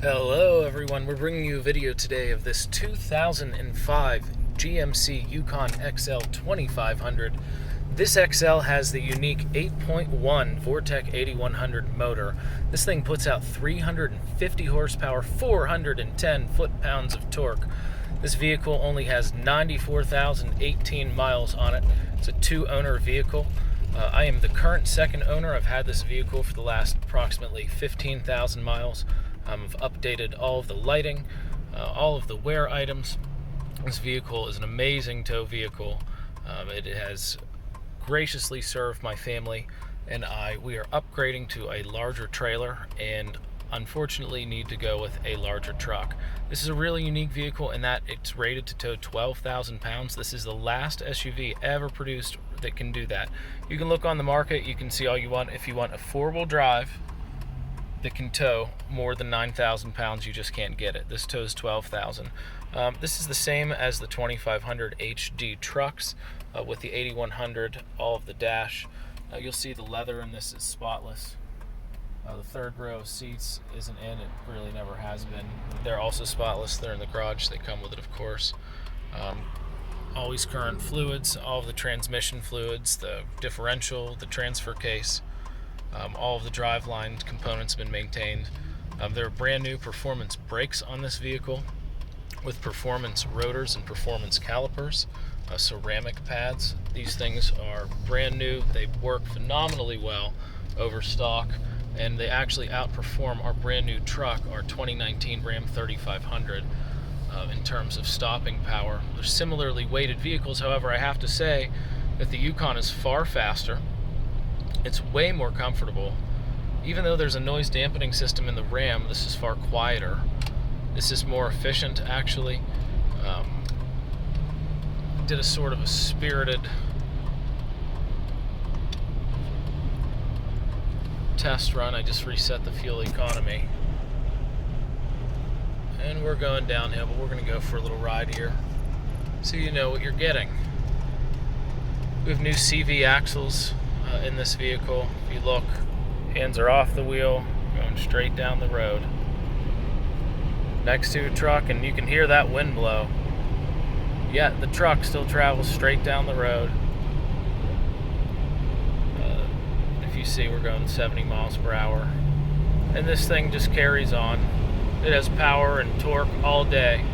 Hello everyone, we're bringing you a video today of this 2005 GMC Yukon XL 2500. This XL has the unique 8.1 Vortec 8100 motor. This thing puts out 350 horsepower, 410 foot-pounds of torque. This vehicle only has 94,018 miles on it. It's a two-owner vehicle. I am the current second owner. I've had this vehicle for the last approximately 15,000 miles. I've updated all of the lighting, all of the wear items. This vehicle is an amazing tow vehicle. It has graciously served my family and we are upgrading to a larger trailer and unfortunately need to go with a larger truck. This is a really unique vehicle in that it's rated to tow 12,000 pounds. This is the last SUV ever produced that can do that. You can look on the market, you can see all you want. If you want a four-wheel drive that can tow more than 9,000 pounds, you just can't get it. This tows 12,000. This is the same as the 2500 HD trucks with the 8100, all of the dash. You'll see the leather in this is spotless. The third row of seats isn't in, it really never has been. They're also spotless, they're in the garage, they come with it of course. Always current fluids, all of the transmission fluids, the differential, the transfer case. All of the driveline components have been maintained. There are brand new performance brakes on this vehicle with performance rotors and performance calipers, ceramic pads. These things are brand new. They work phenomenally well over stock, and they actually outperform our brand new truck, our 2019 Ram 3500, in terms of stopping power. They're similarly weighted vehicles. However, I have to say that the Yukon is far faster. It's way more comfortable. Even though there's a noise dampening system in the Ram, this is far quieter. This is more efficient, actually. Did a sort of a spirited test run. I just reset the fuel economy. And we're going downhill, but we're going to go for a little ride here so you know what you're getting. We have new CV axles in this vehicle. If you look, hands are off the wheel, going straight down the road next to a truck, and you can hear that wind blow, yet the truck still travels straight down the road. If you see, we're going 70 miles per hour, and this thing just carries on. It has power and torque all day.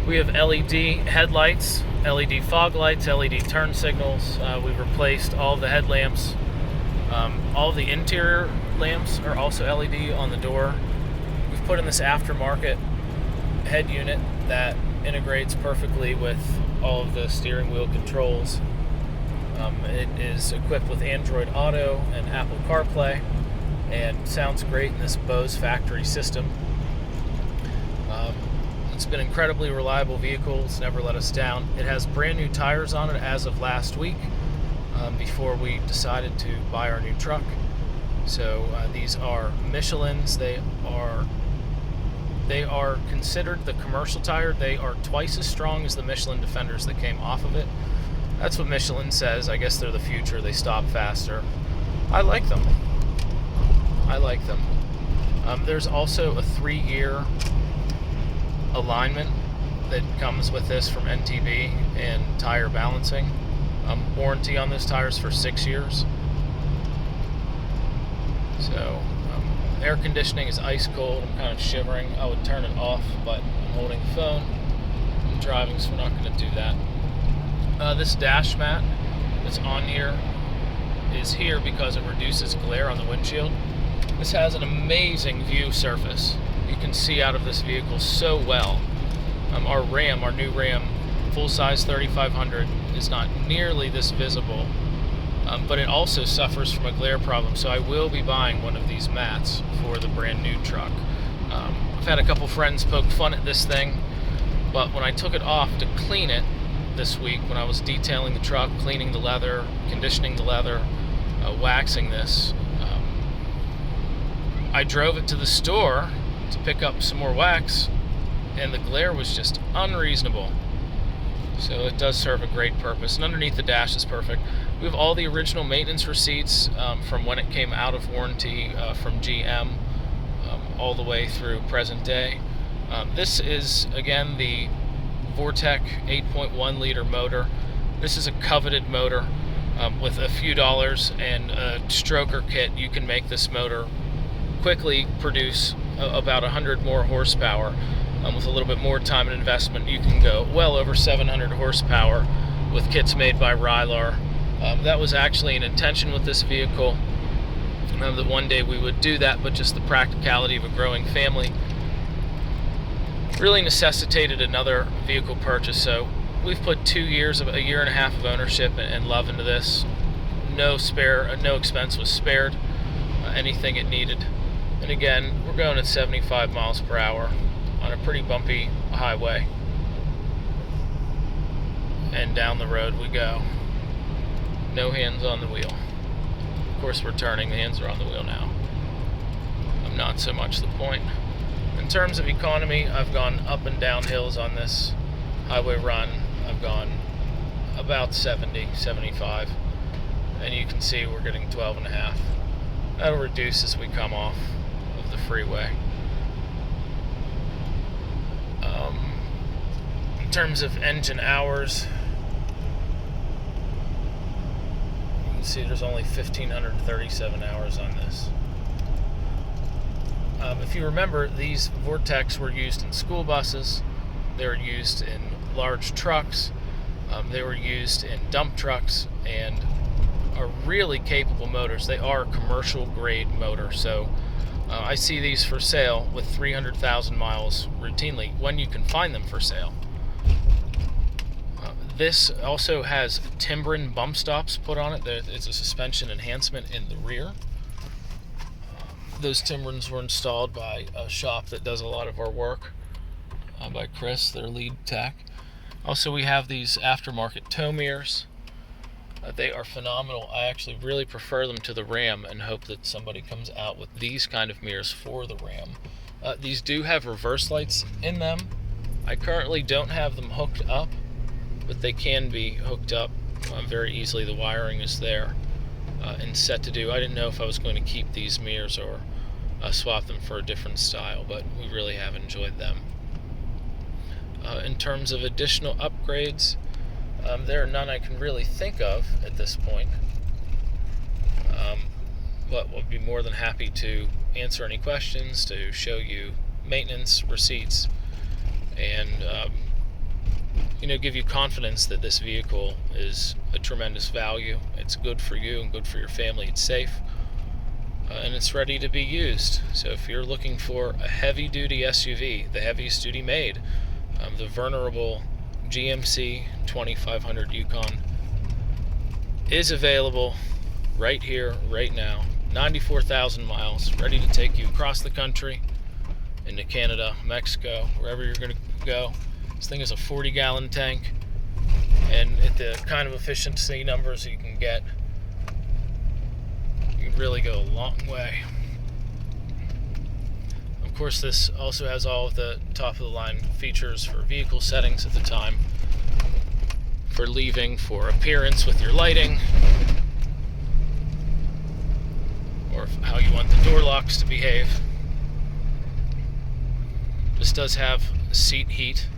We have LED headlights, LED fog lights, LED turn signals. We've replaced all of the headlamps. All of the interior lamps are also LED on the door. We've put in this aftermarket head unit that integrates perfectly with all of the steering wheel controls. It is equipped with Android Auto and Apple CarPlay and sounds great in this Bose factory system. It's been an incredibly reliable vehicle. It's never let us down. It has brand new tires on it as of last week, before we decided to buy our new truck. So these are Michelin's. They are considered the commercial tire. They are twice as strong as the Michelin Defenders that came off of it. That's what Michelin says. I guess they're the future. They stop faster. I like them. There's also a 3-year alignment that comes with this from NTB and tire balancing. Warranty on this tires for 6 years. So air conditioning is ice cold. I'm kind of shivering. I would turn it off, but I'm holding the phone. I'm driving, so we're not going to do that. This dash mat that's on here is here because it reduces glare on the windshield. This has an amazing view surface. You can see out of this vehicle so well. Our new Ram, full-size 3500, is not nearly this visible, but it also suffers from a glare problem, so I will be buying one of these mats for the brand new truck. I've had a couple friends poke fun at this thing, but when I took it off to clean it this week, when I was detailing the truck, cleaning the leather, conditioning the leather, waxing this, I drove it to the store to pick up some more wax, and the glare was just unreasonable. So it does serve a great purpose, and underneath the dash is perfect. We have all the original maintenance receipts from when it came out of warranty from GM. all the way through present day. This is, again, the Vortec 8.1 liter motor. This is a coveted motor. With a few dollars and a stroker kit, you can make this motor quickly produce about 100 more horsepower. With a little bit more time and investment, you can go well over 700 horsepower with kits made by Rylar. That was actually an intention with this vehicle, that one day we would do that, but just the practicality of a growing family really necessitated another vehicle purchase. So we've put 2 years, a year and a half of ownership and love into this. No expense was spared, anything it needed. And again, we're going at 75 miles per hour on a pretty bumpy highway. And down the road we go. No hands on the wheel. Of course we're turning, the hands are on the wheel now. Not so much the point. In terms of economy, I've gone up and down hills on this highway run. I've gone about 70, 75. And you can see we're getting 12.5. That'll reduce as we come off of the freeway. In terms of engine hours, you can see there's only 1,537 hours on this. If you remember, these Vortecs were used in school buses, they were used in large trucks, they were used in dump trucks, and are really capable motors. They are a commercial grade motor, so I see these for sale with 300,000 miles routinely when you can find them for sale. This also has Timbren bump stops put on it. It's a suspension enhancement in the rear. Those Timbrens were installed by a shop that does a lot of our work, by Chris, their lead tech. Also, we have these aftermarket tow mirrors. They are phenomenal. I actually really prefer them to the Ram and hope that somebody comes out with these kind of mirrors for the Ram. These do have reverse lights in them. I currently don't have them hooked up, but they can be hooked up very easily. The wiring is there and set to do. I didn't know if I was going to keep these mirrors or swap them for a different style, but we really have enjoyed them. In terms of additional upgrades, there are none I can really think of at this point, but we'll be more than happy to answer any questions, to show you maintenance receipts, and give you confidence that this vehicle is a tremendous value. It's good for you and good for your family. It's safe, and it's ready to be used. So if you're looking for a heavy-duty SUV, the heaviest duty made, the venerable GMC 2500 Yukon is available right here, right now. 94,000 miles, ready to take you across the country, into Canada, Mexico, wherever you're going to go. This thing is a 40-gallon tank, and at the kind of efficiency numbers you can get, you can really go a long way. Of course, this also has all of the top-of-the-line features for vehicle settings at the time, for leaving, for appearance with your lighting, or how you want the door locks to behave. This does have seat heat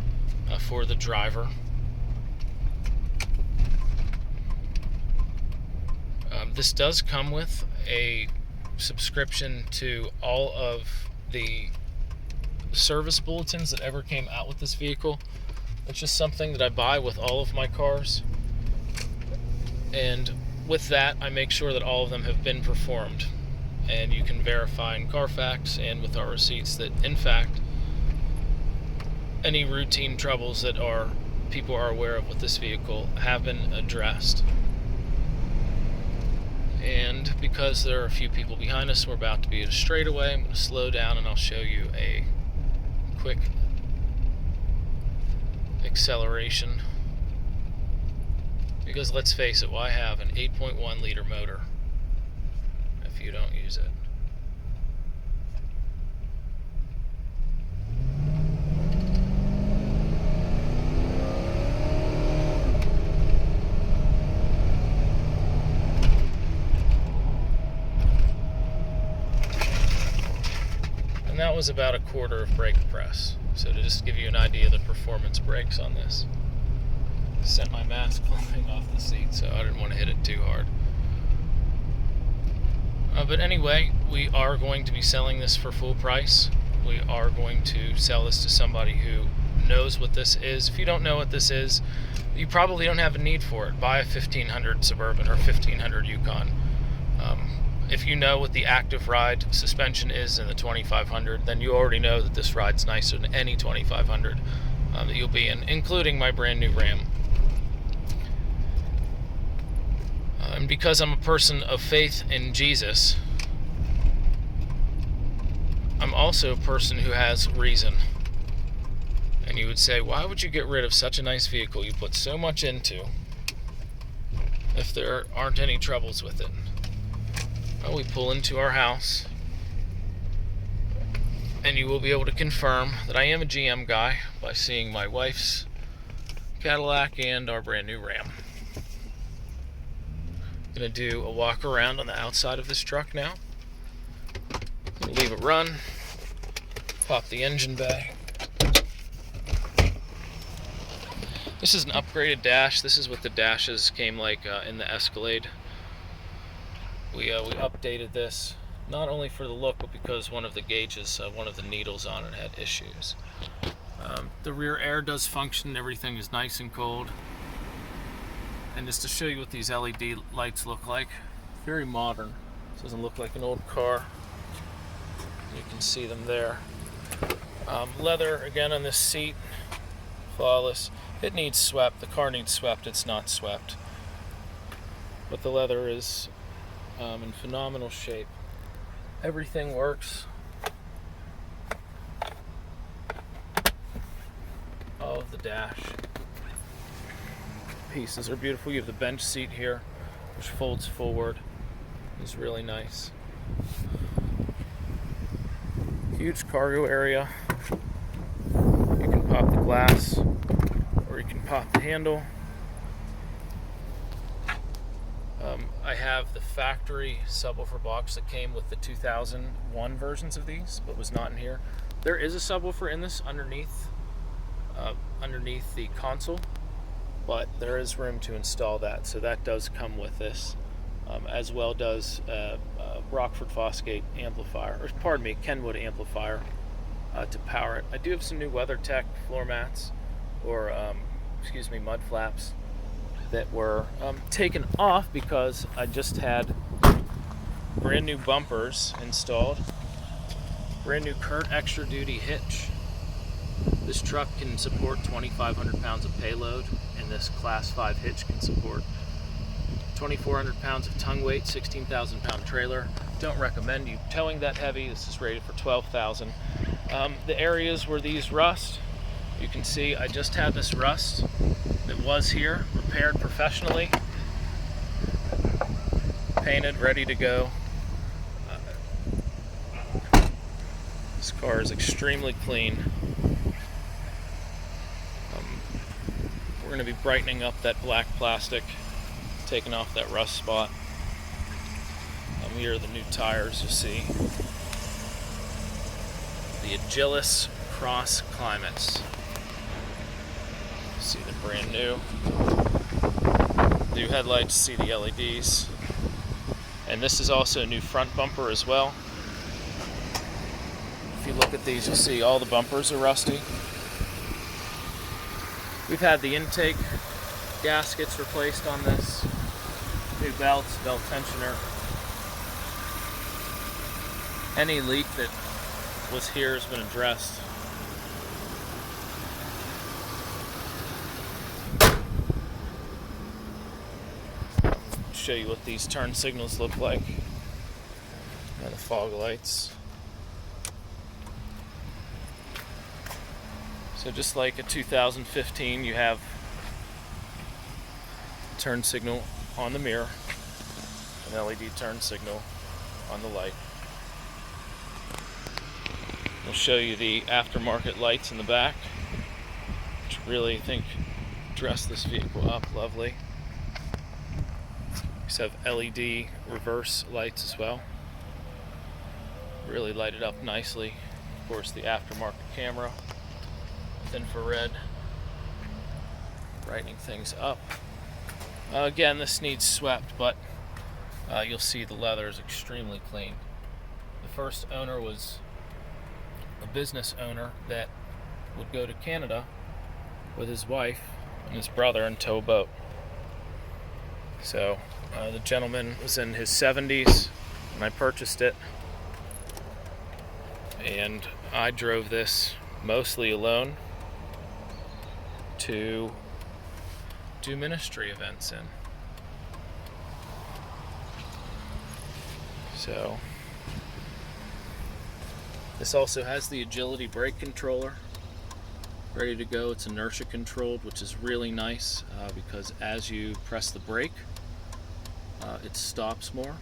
for the driver. This does come with a subscription to all of the service bulletins that ever came out with this vehicle. It's just something that I buy with all of my cars, and with that I make sure that all of them have been performed, and you can verify in Carfax and with our receipts that in fact any routine troubles that people are aware of with this vehicle have been addressed. And because there are a few people behind us, we're about to be at a straightaway. I'm going to slow down and I'll show you a quick acceleration. Because let's face it, why have an 8.1 liter motor if you don't use it? and that was about 1/4 of brake press. So to just give you an idea of the performance brakes on this. Sent my mask flying off the seat, so I didn't want to hit it too hard. But anyway, we are going to be selling this for full price. We are going to sell this to somebody who knows what this is. If you don't know what this is, you probably don't have a need for it. Buy a 1500 Suburban or 1500 Yukon. If you know what the active ride suspension is in the 2500, then you already know that this ride's nicer than any 2500 that you'll be in, including my brand new Ram. And because I'm a person of faith in Jesus, I'm also a person who has reason. And you would say, why would you get rid of such a nice vehicle you put so much into if there aren't any troubles with it? Well, we pull into our house, and you will be able to confirm that I am a GM guy by seeing my wife's Cadillac and our brand new Ram. I'm going to do a walk around on the outside of this truck now. Leave it run, pop the engine bay. This is an upgraded dash. This is what the dashes came like in the Escalade. We updated this not only for the look, but because one of the gauges, one of the needles on it had issues. The rear air does function. Everything is nice and cold. And just to show you what these LED lights look like, very modern. This doesn't look like an old car. You can see them there. Leather again on this seat, flawless. It needs swept. The car needs swept. It's not swept, but the leather is in phenomenal shape. Everything works. All of the dash pieces are beautiful. You have the bench seat here, which folds forward. It's really nice. Huge cargo area. You can pop the glass, or you can pop the handle. I have the factory subwoofer box that came with the 2001 versions of these, but was not in here. There is a subwoofer in this underneath the console, but there is room to install that, so that does come with this, as well does Rockford Fosgate amplifier, or pardon me, Kenwood amplifier to power it. I do have some new WeatherTech floor mats, or mud flaps, that were taken off because I just had brand new bumpers installed, brand new Kurt extra duty hitch. This truck can support 2,500 pounds of payload, and this class 5 hitch can support 2,400 pounds of tongue weight, 16,000 pound trailer. Don't recommend you towing that heavy. This is rated for 12,000. The areas where these rust, you can see I just had this rust that was here, repaired professionally, painted, ready to go. This car is extremely clean. We're going to be brightening up that black plastic, taking off that rust spot. Here are the new tires, you see. The Agilis Cross Climates. See the brand new. New headlights, see the LEDs. And this is also a new front bumper as well. If you look at these, you'll see all the bumpers are rusty. We've had the intake gaskets replaced on this. New belts, belt tensioner. Any leak that was here has been addressed. Show you what these turn signals look like. And the fog lights. So just like a 2015, you have turn signal on the mirror, an LED turn signal on the light. We'll show you the aftermarket lights in the back, which really, I think, dress this vehicle up lovely. These have LED reverse lights as well. Really light it up nicely. Of course, the aftermarket camera with infrared, brightening things up. Again, this needs swept, but you'll see the leather is extremely clean. The first owner was a business owner that would go to Canada with his wife and his brother and tow a boat. So the gentleman was in his 70s when I purchased it, and I drove this mostly alone to do ministry events in. So this also has the agility brake controller ready to go. It's inertia controlled, which is really nice because as you press the brake, it stops more.